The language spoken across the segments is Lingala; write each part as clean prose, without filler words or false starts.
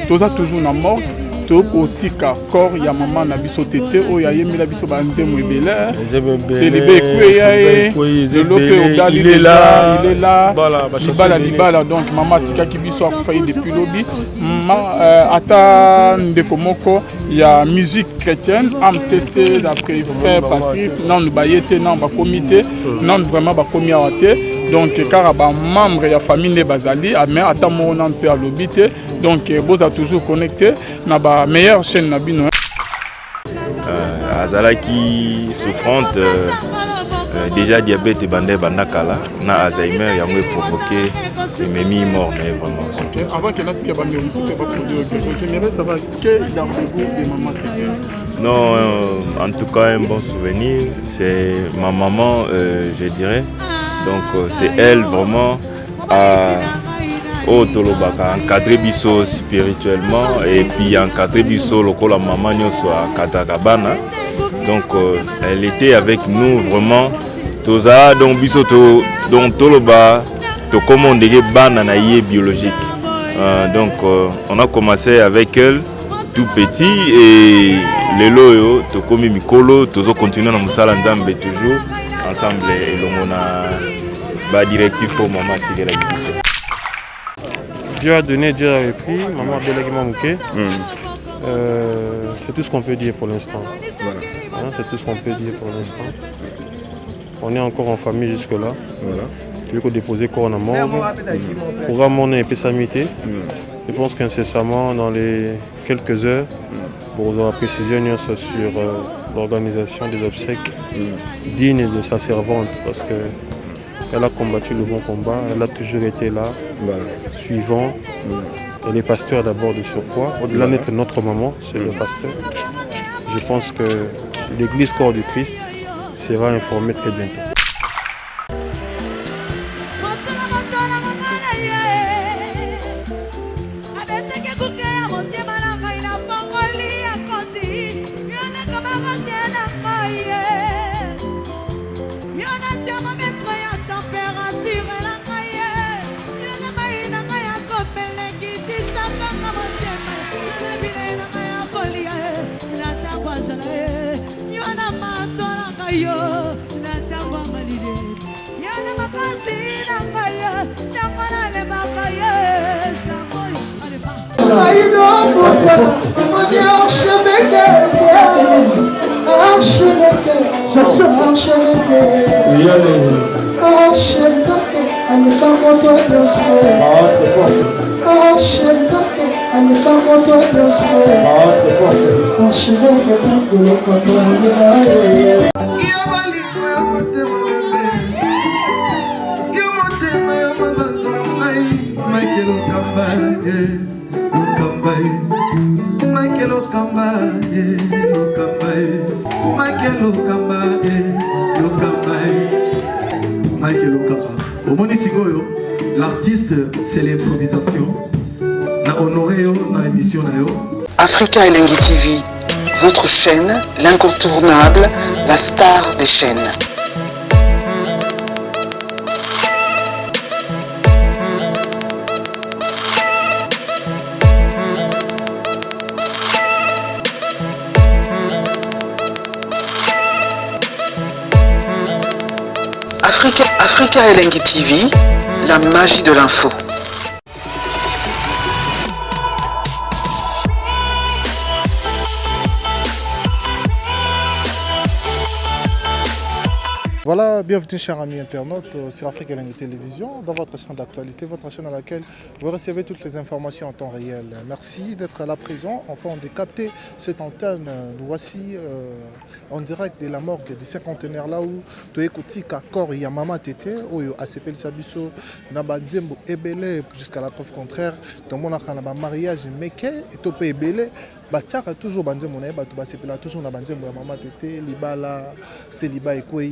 toza toujours na mort tokotika corps ya maman na biso tete oyo ayembela biso banzembo ebele Célibé Ekweya lelo pe ogali il est là libala donc maman atikaki biso akufa ye depuis lobi ata ndeko moko ya musique chrétienne AMCC d'après frère Patrice non bayete non ba comité non vraiment ba komi awa te donc car ba membre ya famille ne bazali mais ata mo non pe alobi te donc boza toujours connecté na ba meilleure chaîne na bino azalaki souffrante déjà diabète bandé bandakala na Alzheimer yango provoqué memi mort mais vraiment avant que la tika bandé c'était pas posé j'aimerais savoir quel gardez-vous de maman Tété. Non en tout cas un bon souvenir c'est ma maman je dirais donc c'est elle vraiment Tolobaka encadré biso spirituellement et puis encadré biso lokola maman nyonso a Katakabana donc elle était avec nous vraiment toza donc biso donc Toloba to comment ndenge bana na ye biologique donc on a commencé avec elle tout petit et lelo yo to komi mikolo tozo continuer na musala nzambe toujours ensemble elongo na ba directif pour maman Tigela biso. Dieu a donné, Dieu a repris, maman Abdelagi Mamouké. C'est tout ce qu'on peut dire pour l'instant. Voilà. Hein, c'est tout ce qu'on peut dire pour l'instant. On est encore en famille jusque-là. Voilà. Tu veux qu'on dépose corps en mort. Programme on est samité. Je pense qu'incessamment, dans les quelques heures, vous aurez précisé sur l'organisation des obsèques dignes de sa servante. Parce que elle a combattu le bon combat, elle a toujours été là, suivant. Elle est pasteur d'abord de surcroît. Au-delà d'être notre maman, c'est le pasteur. Je pense que l'église corps du Christ sera informée très bientôt. L'artiste, c'est l'improvisation. Na honoré na émission na yo. Africa Elengi TV, votre chaîne, l'incontournable, la star des chaînes. Africa Elengi TV, la magie de l'info. Voilà, bienvenue chers amis internautes sur Africa Elengi Télévision, dans votre chaîne d'actualité, votre chaîne à laquelle vous recevez toutes les informations en temps réel. Merci d'être là présent, enfin de capter cette antenne. Nous voici en direct de la morgue du cinquantenaire là où Toekoti Kakor et Maman Tété, où ACP Sabiso, Nabandembo Ebele, jusqu'à la preuve contraire, dans mon mariage Meke et Topé Ebele. Batiaka toujours banzembo na bato basepela toujours na banzembo ya Maman Tété libala Célibé Ekweya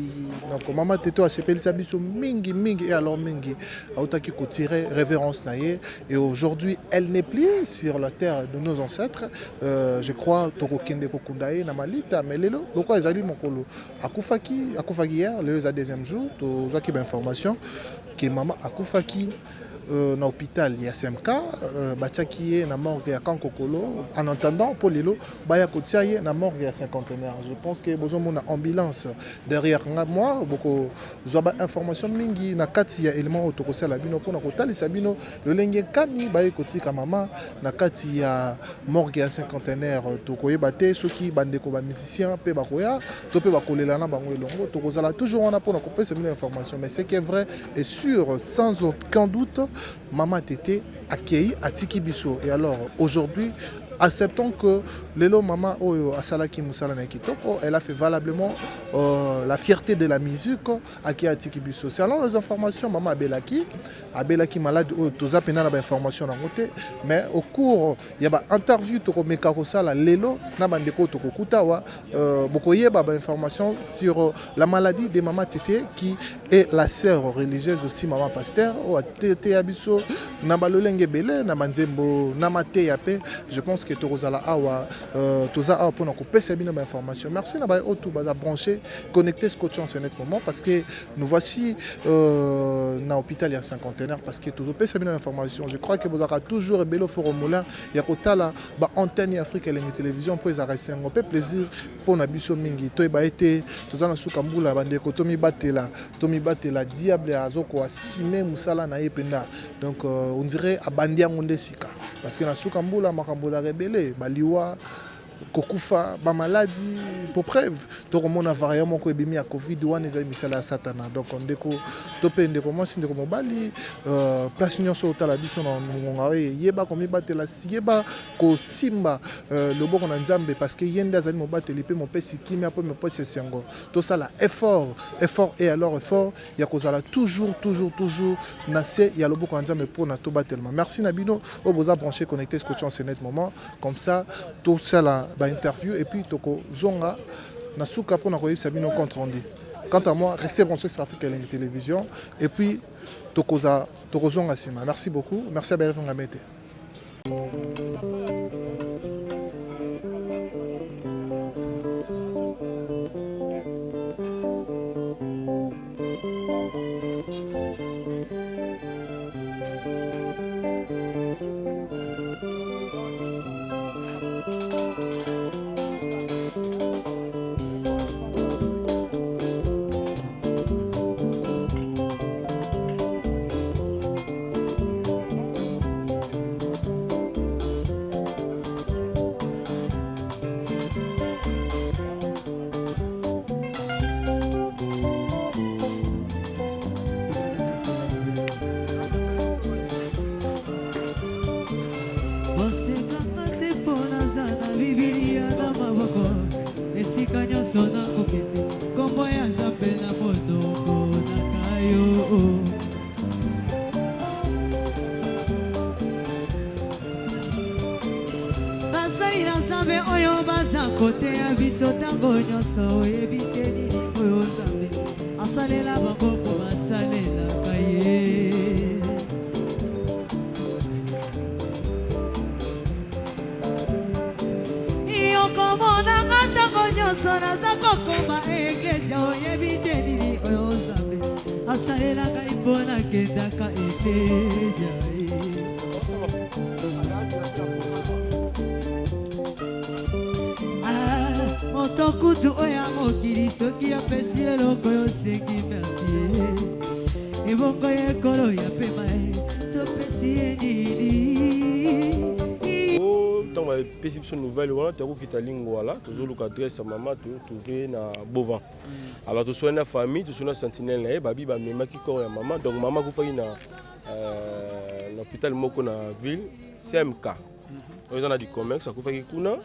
donc Maman Tété asepelisa biso mingi et alors mingi autaki ko tirer révérence na ye et aujourd'hui elle n'est plus sur la terre de nos ancêtres je crois tokokende kokundaye na malita mais lelo lokwa ezali mokolo akufaki hier le deuxième jour tozaki ba information que maman akufaki na hôpital ya SMK batiaki ye na morgue ya Kankokolo en attendant pour lelo baya kotia ye na morgue ya cinquantenaire. Je pense que bozomona ambulance derrière moi boko zoba information mingi na kati ya élément otokosala bino pona kotalisa bino lolenge kani baye kotika mama na kati ya morgue ya cinquantenaire tokoyeba te soki bandeko ba musicien pe bakoya to pe bakolela na bango elongo tokozala toujours on a pona kopesa bino information mais ce qui est vrai et sûr sans aucun doute Maman Tété accueilli à Tiki Bisso. Et alors aujourd'hui, acceptons que Lelo Mama Asalaki Moussala Kitoko, elle a fait valablement la fierté de la musique à Tiki Bisso. C'est alors les informations, Maman Abelaki malade, tous a pénal information dans côté, mais au cours, il y a une interview Toko Mekarosala Lelo, Nabandeko Toko Kutawa, Bokoye Baba information sur la maladie de Maman Tété qui est la sœur religieuse aussi Maman Pasteur, Tété Abisso, Nabalolenge Bele, Namanzembo, Namate Yape, je pense que Torozala Awa, Toza Awa pour nous couper ces informations. Merci Nabaye Otou Baza branché, connecté ce coach en ce moment parce que nous voici dans l'hôpital il y a cinquantenaire parce que toujours ces informations. Je crois que vous aurez toujours Bello Forum Moulin, il y a Kotala, Antenne Afrique et la télévision pour les arrêter. On peut plaisir pour Nabiso Mingi, Toiba été, Tozana Soukambula, Bandeko, Tomi Batela, Diable Azoko, Sime Moussala Naependa. Donc on dirait à Bandia Mondesika. Parce que dans Soukambula, Makambola rebelle, Baliwa, Kokufa, ba maladie, pour preuve. Donc on a varié mon coébimi à Covid, one est misala à Satana. Donc on déco, topé ndeko moi sindeko mobali, place union sur la bison en mongawe, yeba comme battre la sieba, ko simba, le bon on a nzambe parce que yenda zali mo battre lipe mon pesi kimi après mon pesi sengo. Tout ça là effort et alors effort, ya kozala toujours nasé ya le bon on nzambe pour na to battement. Merci Nabino, au boza branché connecté ce que tu en ce net moment comme ça tout ça là interview et puis toko zonga na souka pour na koyebisa bino compte rendu. Quant à moi, restez branchés sur Afrique Télévision et puis toko zonga sima. Merci beaucoup. Merci à Belfond Gamete. nouvelle wana toko kitalingo wala toujours le adresse à maman trouver na Bovan. Alors tu sois na famille, tu sois na sentinelle na babi ba mema ki ko ya maman donc maman ko faki na l'hôpital moko na ville CMK. On a du commerce ko faki kuna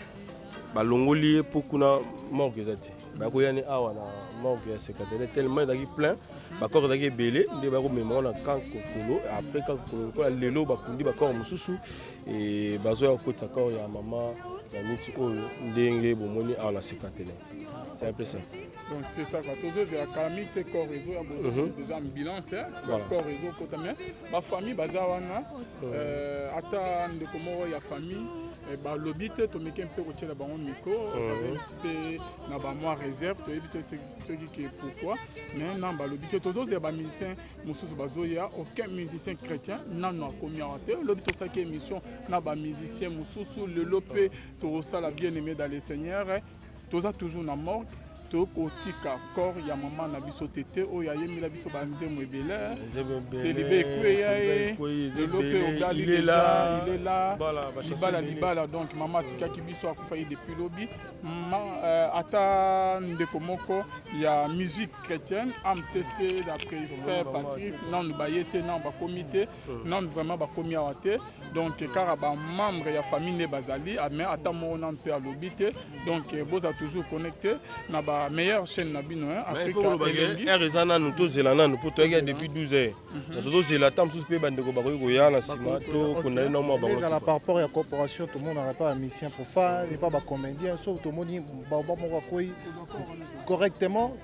ba longoli pour kuna morgue zati. Ba ko yani awa na morgue ya secrétaire tellement daki plein ba corps daki belé nde ba ko mema na Kankokolo après Kankokolo ko lelo ba kundi ba corps mususu et bazo ya ko ta corps ya maman na miti oyo ndenge bomoni awa na sekatene. C'est un peu ça. Donc c'est ça, quand on a la calamité, corps réseau, il y a déjà un bilan, corps réseau, ma famille, bazawana, attends de comment il y a famille, l'obité, tu mets un peu au banc micro, na ba moi réserve, tu évites ce qui est pourquoi, mais non, l'obité, tu as des musiciens, Moussous Bazoya, aucun musicien chrétien, non, non, commis à terre, l'obité, ça qui est émission, na ba musicien Moussous, le lopé, tu as la bien-aimé dans les seigneurs, tu as toujours na mort. Tokotika corps ya maman na biso tete oyo ayemi la biso banzemo ebele c'est libé il est là libala donc maman tika ki biso akufa depuis lobby ata ndeko moko ya musique chrétienne AMCC d'après frère Patrice non bayete non ba comité non vraiment ba komi awate donc car ba membre ya famille ne bazali mais ata mo non pe lobby te donc boza toujours connecté na ba meilleure chaîne nabino Africa Arizona nous tous zelana nous pour toi depuis 12 heures nous zela tam sous pe bande ko ba ko ya na sima to kona na mo ba ko par rapport à coopération tout le monde n'a pas un musicien pour faire n'est pas comédien sauf tout le monde ba mo ko correctement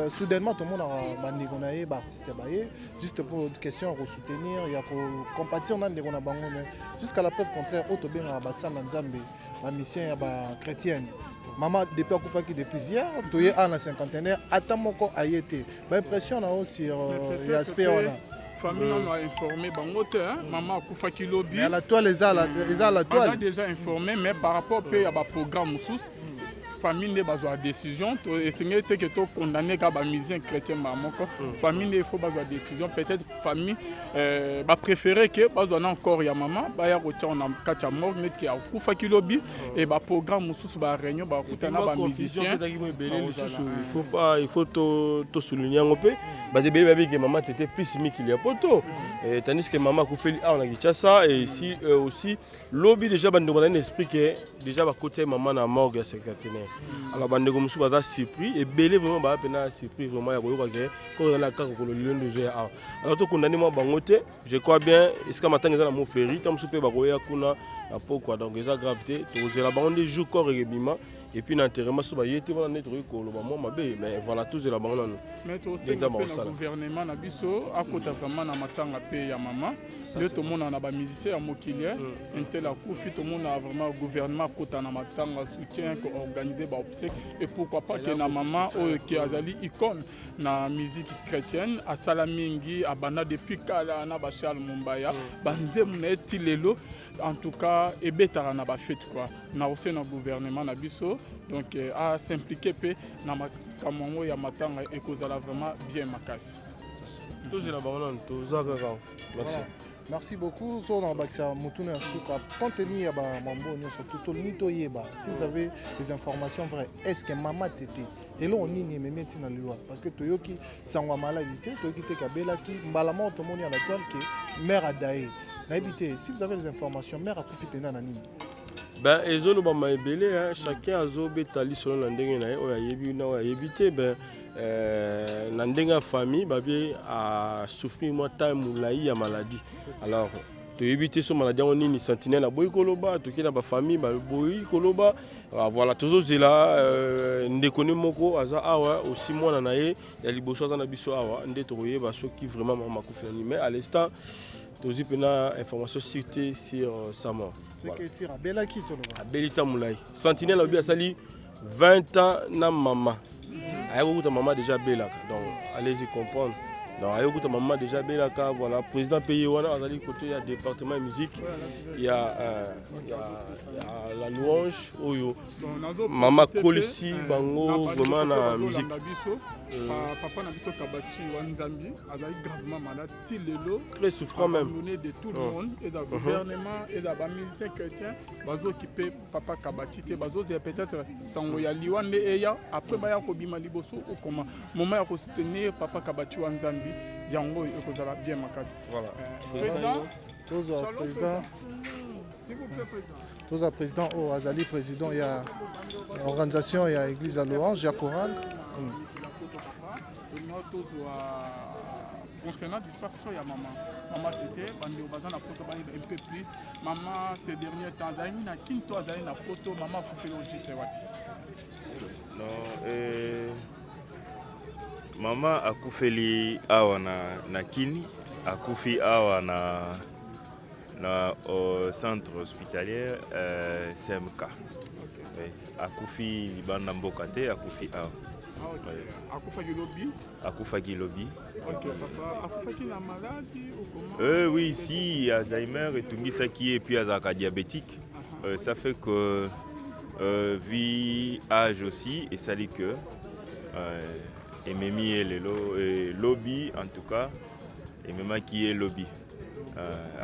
soudainement tout le monde a bande ko na ba artiste baye juste pour une question pour soutenir il y a pour compatir na ndeko na bango jusqu'à la preuve contraire auto bien ba sana nzambe ba musicien ba chrétienne. Maman depuis akufaki depuis hier toye à la cinquantenaire atamoko ayete ba impression na sur l'aspect on a famille on a informé bango te maman akufaki lobby mais la toile les a la toile on a déjà informé mais par rapport pe à ba programme sous famille ne bazwa décision to essayer que to condamner ka ba musicien chrétien mamoko famille ne faut bazwa décision peut-être famille ba préférer que bazwa encore ya maman ba ya rotia on a kacha mort net ki akufa ki lobby et ba programme sous ba réunion ba kutana ba musicien il faut to souligner un peu ba de bébé que maman était plus mi qu'il y a poto tandis que maman akufeli a on a dit ça et ici aussi lobby déjà bande on a un esprit que déjà ba côté maman na morgue secrétaire. Alors bande comme ça va surpris et belé vraiment ba pena surpris vraiment ya koyoka ke ko na ka ko le lion de jeu alors to condamner moi bangote je crois bien est-ce que matin ils ont mon ferry tam soupe ba koya kuna na pourquoi donc les gravité to la bande jour corps rébiment et puis l'enterrement sur bayete va net ko lo maman mabe mais voilà tous la bande mais to aussi le gouvernement na biso a kota vraiment na matanga pe ya maman le tout monde na ba musicien ya mokilier intel a kufi tout monde a vraiment gouvernement kota na matanga soutien ko organiser ba obsèque et pourquoi pas que na maman o ki azali icône na musique chrétienne a salamingi a bana depuis kala na ba Charles Mumbaya banzemu na etilelo en tout cas et betara na ba fête quoi na aussi na gouvernement na biso donc à s'impliquer pe na makambo ya matanga et kozala vraiment bien makasi tous la bande tous merci. Merci beaucoup. So dans Baksa Moutouna Suka contenir ba mambo surtout tout mito yeba. Si vous avez des informations vraies, est-ce que maman tété et là on y n'est même dans la loi parce que toyoki sangwa maladie toyoki te kabela ki mbalama to moni à la toile que mère a daé. Na habité si vous avez des informations mère a kufi pena na nini. Ben ezolo ba maibele chacun azo betali selon la ndenge na o yebi na o yebité ben na ndenge famille babi a souffrir moi time mulai ya maladie alors to éviter ce maladie on ni sentinelle boy koloba to ki na ba famille ba boy koloba voilà toujours là ndekoni moko aza awa aussi moi na ye ya liboso za na biso awa nde to yeba so ki vraiment mama kufani mais à l'instant tozi pena information cité sur sa mort c'est que sur Abela qui to no Abelita mulai sentinelle obi asali 20 ans na maman ayokuta maman déjà belaka donc allez-y comprendre donc ayokuta maman déjà belaka voilà président pays wana azali côté ya département musique il y a la louange oyo maman Kolisi bango vraiment na musique papa na biso Kabachi Wanzambi azali gravement malade tilelo très souffrant même de tout le monde et le gouvernement et la musicien chrétien bazo occupé papa Kabachi te bazo peut-être sango ya liwande eya après ba ya ko bima liboso ou comment moment ya ko soutenir papa Kabachi Wanzambi yango ekozala bien makasi voilà président président s'il vous plaît président tous à président au Azali président il y a organisation il y a église à Louange il y a chorale concernant la disparition de maman. Maman c'était, bandi obazana poto bani un peu plus. Maman ces derniers temps, zaini na kinto zaini na poto, maman a fait le juste waki. Non, maman a kufeli awa na kini, a kufi awa na au centre hospitalier CMK. Akufi libanda mboka te, akufi awa. Akufaki lobby. Akufaki lobby. Ok papa, akufaki la maladie ou comment? Oui, si Alzheimer et tungisaki et puis azaka diabétique. Ça fait que vie âge aussi et ça dit que et Mimi et le lobby en tout cas et même qui est lobby.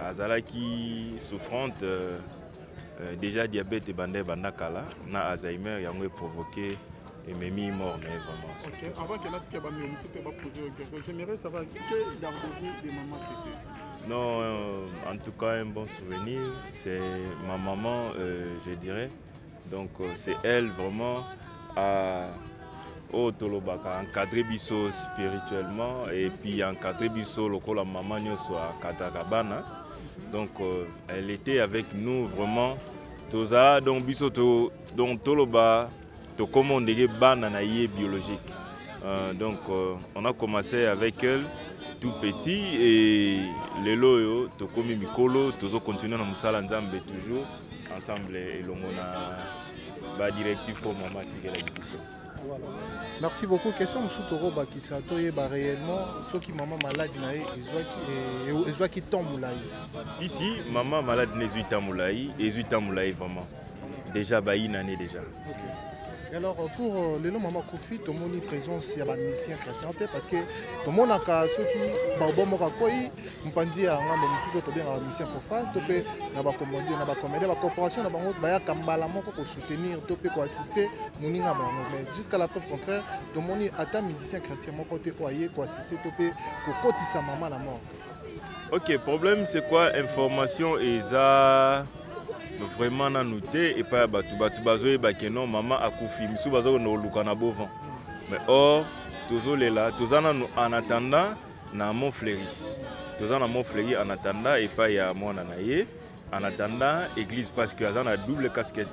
Azala qui souffrante déjà diabète et bandakala na Alzheimer yango est provoqué et Mimi mort mais vraiment. Ok, avant que l'autre va poser une question, j'aimerais savoir que gardez-vous des mamans tétées? Non, en tout cas un bon souvenir, c'est ma maman, je dirais. Donc c'est elle vraiment à encadrer biso spirituellement et puis encadrer biso lokola maman nyoso à Katakabana. Donc elle était avec nous vraiment. Toza donc biso to donc toloba to comment on bana na biologique. Donc on a commencé avec elle tout petit et les loyo to komi mikolo tozo continuer na musala nzambe toujours ensemble et l'omona ba directif pour maman tigela biso. Voilà. Merci beaucoup. Question M. Toro Bakisato réellement ceux qui maman malade et ceux qui tombent moulai. Si maman malade n'est 8 ans moulai et 8 ans moulai vraiment. Déjà bah une année déjà. Okay. Et alors pour les noms maman Kofi, tout le monde présence il y a des missions chrétiens parce que tout le monde a ceux qui bon moi quoi on pense dire à un monsieur tout bien à mission profane tout peut na ba commander na ba commander la coopération na bango ba ya kambala moko pour soutenir tout peut assister moninga bango mais jusqu'à la preuve contraire tout le monde attend musicien chrétien mon côté quoi assister tout peut pour cotisa maman la mort. OK, problème c'est quoi information et ça vraiment na noté et pas batu bazoye ba que non maman akufi misu bazo no luka na bovan mais or tozole là tozana en attendant na Montfleury tozana Montfleury en attendant et pas ya mwana na ye en attendant église parce que azana double casquette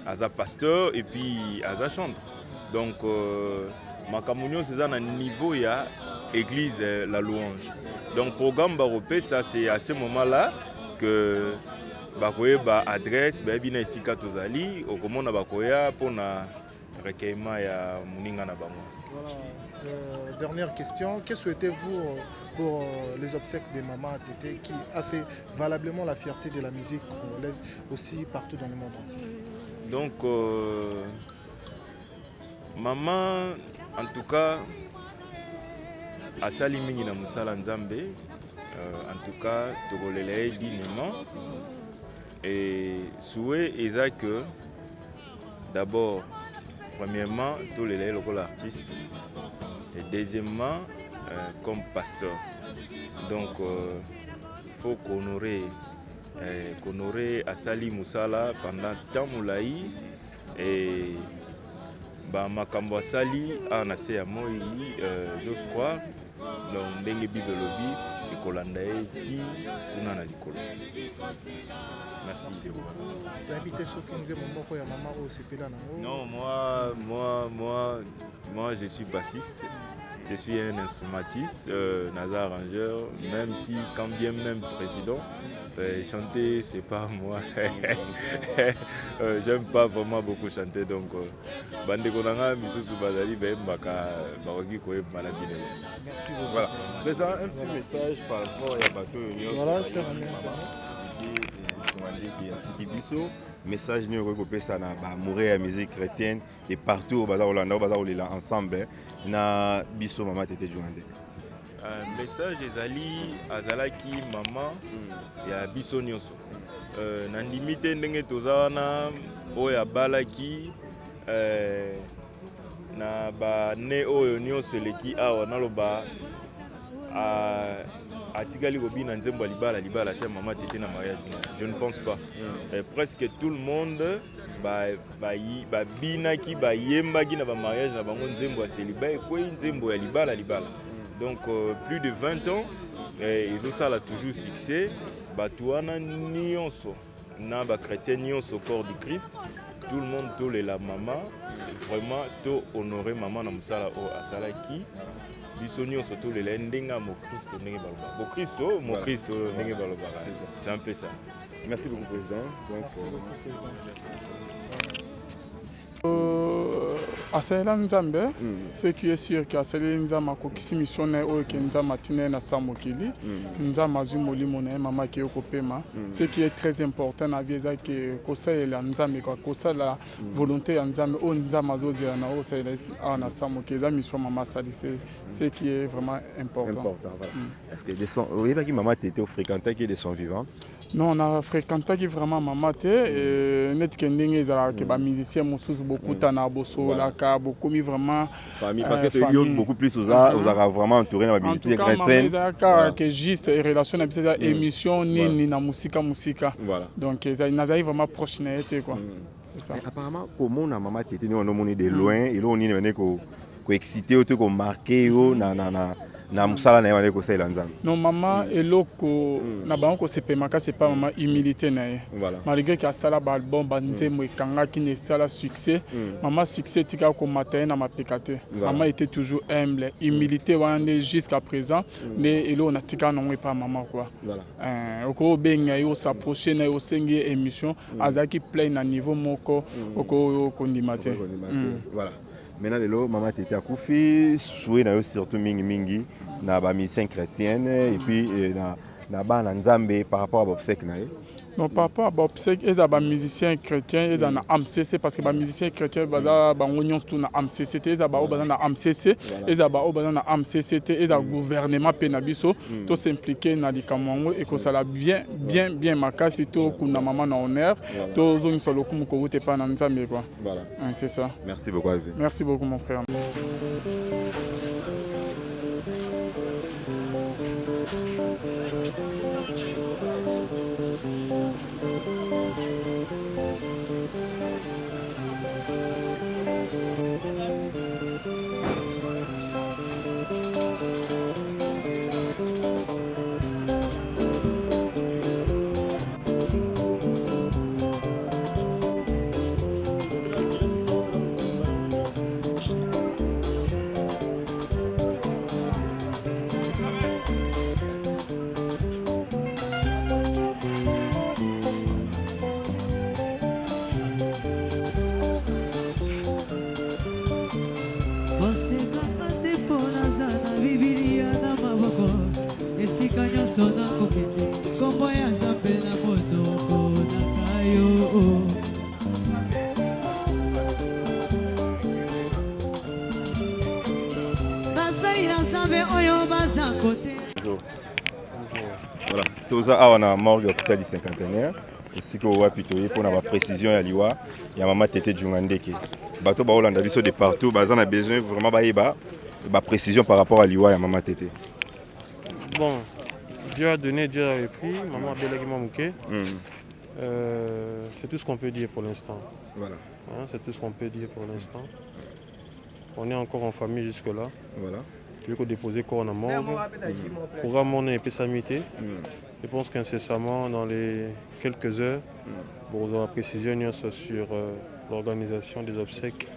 aza pasteur et puis aza chantre donc makamunyo c'est na niveau ya église la louange donc programme baropé ça c'est à ce moment là que bakoye ba adresse ba bina esika tozali okomona bakoya pona recueillement ya muninga na bango. Voilà. Dernière question, que souhaitez-vous pour les obsèques des mamans tété qui a fait valablement la fierté de la musique congolaise aussi partout dans le monde entier? Donc maman en tout cas asali mingi na musala nzambe en tout cas tokolela dignement. Et souhait est que d'abord, premièrement, tous les locaux artistes et deuxièmement, comme pasteur. Donc, il faut qu'honorer Asali Moussala pendant tant moulaï et makambo Asali en assez à moi, j'ose croire, donc dengue bibelobi et kolandae ti una na likolo. Merci. Non, moi je suis bassiste, je suis un instrumentiste, Nazar arrangeur, même si quand bien même président, chanter c'est pas moi. J'aime pas vraiment beaucoup chanter donc bande konanga misusu bazali baka bakoki koyeba maladie. Merci beaucoup. Voilà. Présent un petit message par rapport à bateau voilà, cher ami. Message nous regrouper ça na ba mourir la musique chrétienne et partout au bazar Hollande au bazar Olila ensemble na biso maman tété joindé. Message ezali azalaki maman ya biso nyonso. Na limite ndenge tozana oya balaki na ba ne oyo nyonso leki awa naloba atikali kobina nzembo libala te maman tété na mariage. Je ne pense pas. Presque tout le monde binaki yembaki na ba mariage na bango nzembo ya célibat et quoi nzembo ya libala. Donc plus de 20 ans, et ça a toujours succès. Batouana nyonso, na ba chrétien nyonso corps du Christ. Tout le monde tole la maman, vraiment to honorer maman na musala o asalaki. Biso nyonso tole la ndenga mo Christ ndenge baloba. Bo Christ mo Christ ndenge baloba. C'est un peu ça. Merci beaucoup président. Donc asalela nzambe ce qui est sûr que asalela nzambe akokisi mission na oyo ke nzambe atine na sa mokili nzambe azwi molimo na ye mama ke okopema ce qui est très important na vie eza ke kosalela nzambe kosala volonté ya nzambe oyo nzambe azozela na oyo osalela awa na sa mokili eza mission mama asalisi ce qui est vraiment important. Voilà. Est-ce que oyebaki mama tete ofréquentaki de son vivant? Non, on a fréquenté vraiment maman et net que ndenge ezalaka ba musicien mosusu beaucoup tana boso la ka beaucoup mis vraiment famille parce que tu es beaucoup plus aux a vraiment entouré na ba musicien chrétien que juste relation na bisa émission nini na musika donc nazali vraiment proche na été quoi. C'est ça. Apparemment comment na maman tete ni on moni de loin et là on ni venait ko excité ou ko marqué na musala na yone ko sela nzambe. Non maman eloko na bango se pemaka c'est pas maman humilité na ye. Malgré que sala ba album ba nzembo ekanga ki ne sala succès, maman succès tika ko matin na mapekate. Maman était toujours humble, humilité wana jusqu'à présent, mais elo na tika non pas maman quoi. Voilà. Oko benga yo s'approcher na yo sengi émission azaki plein na niveau moko oko kondimate. Voilà. Maintenant, lelo, maman tete akufi, soué na yo surtout mingi na ba mission chrétienne et puis na ba na nzambe par rapport à l'obsèque na ye. Non, par rapport à l'obsèque, ils ont des musiciens chrétiens, ils ont des AMCC parce que les musiciens chrétiens, ils ont des AMCC, ils ont des AMCC, ils ont des AMCC, ils ont des gouvernement pénabiso, tout s'impliquer dans les camarades et que ça l'a bien marqué, surtout que la maman a honneur, tout le monde sur le coup, que vous n'êtes pas dans le quoi. Voilà. C'est ça. Merci beaucoup, Alvin. Merci beaucoup, mon frère. Voilà, toza awa na morgue hôpital du cinquantenaire esika owapi toye mpona baprécision ya liwa ya mama tete Djungandeke bato baolanda biso de partout baza na besoin vraiment bayeba baprécision par rapport à liwa ya mama tete. Bon, Dieu a donné, Dieu a repris, maman a délégué Mamouké. C'est tout ce qu'on peut dire pour l'instant. Voilà. Hein, c'est tout ce qu'on peut dire pour l'instant. On est encore en famille jusque-là. Voilà. Tu veux qu'on dépose corps en morgue. Programme mon impesamité. Je pense qu'incessamment, dans les quelques heures, vous aurez précision sur l'organisation des obsèques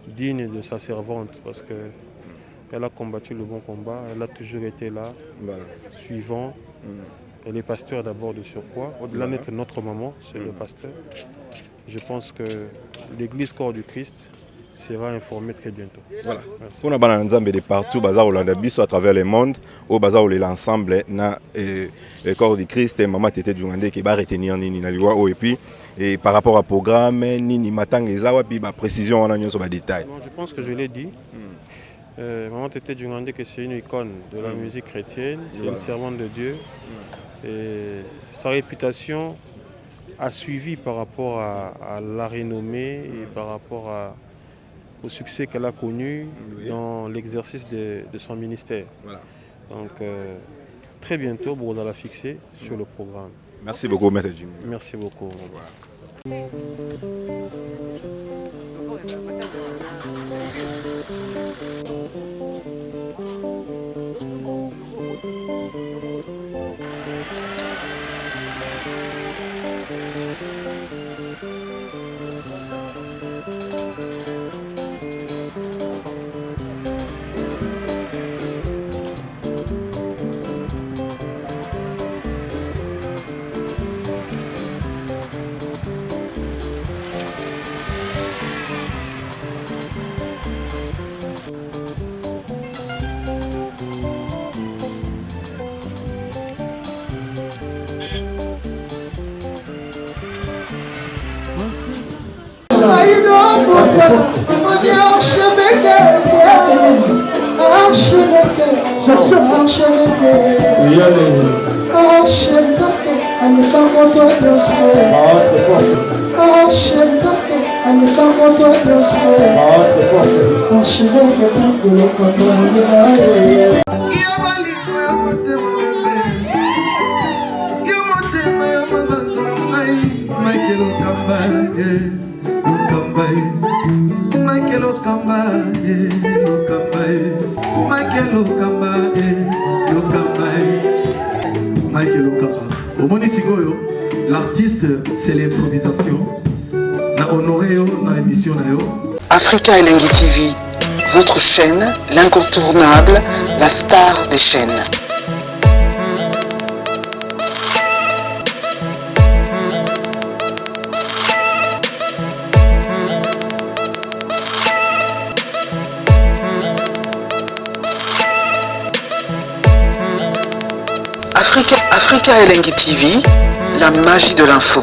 dignes de sa servante parce qu'elle a combattu le bon combat, elle a toujours été là, suivant. Elle est pasteur d'abord de surpoids. Au-delà d'être notre maman, c'est le pasteur. Je pense que l'église corps du Christ sera informée très bientôt. Voilà. On a des nzambe de partout, baza Olanda biso à travers le monde, au baza olé l'ensemble na le corps du Christ et maman tete Djungandeke qui va retenir nini na liwa et puis et par rapport au programme nini matanga ezawa puis ba précision on a nyonso ba détail. Je pense que je l'ai dit. Maman tete Djungandeke c'est une icône de la musique chrétienne, c'est une servante de Dieu et sa réputation a suivi par rapport à la renommée et par rapport au succès qu'elle a connu dans l'exercice de son ministère. Voilà. Donc, très bientôt, vous allez la fixer sur le programme. Merci beaucoup, M. Jimmy. Merci beaucoup. Au revoir. L'artiste, c'est l'improvisation. La honoré dans l'émission. Africa Elengi TV, votre chaîne, l'incontournable, la star des chaînes. Africa Elengi TV, la magie de l'info.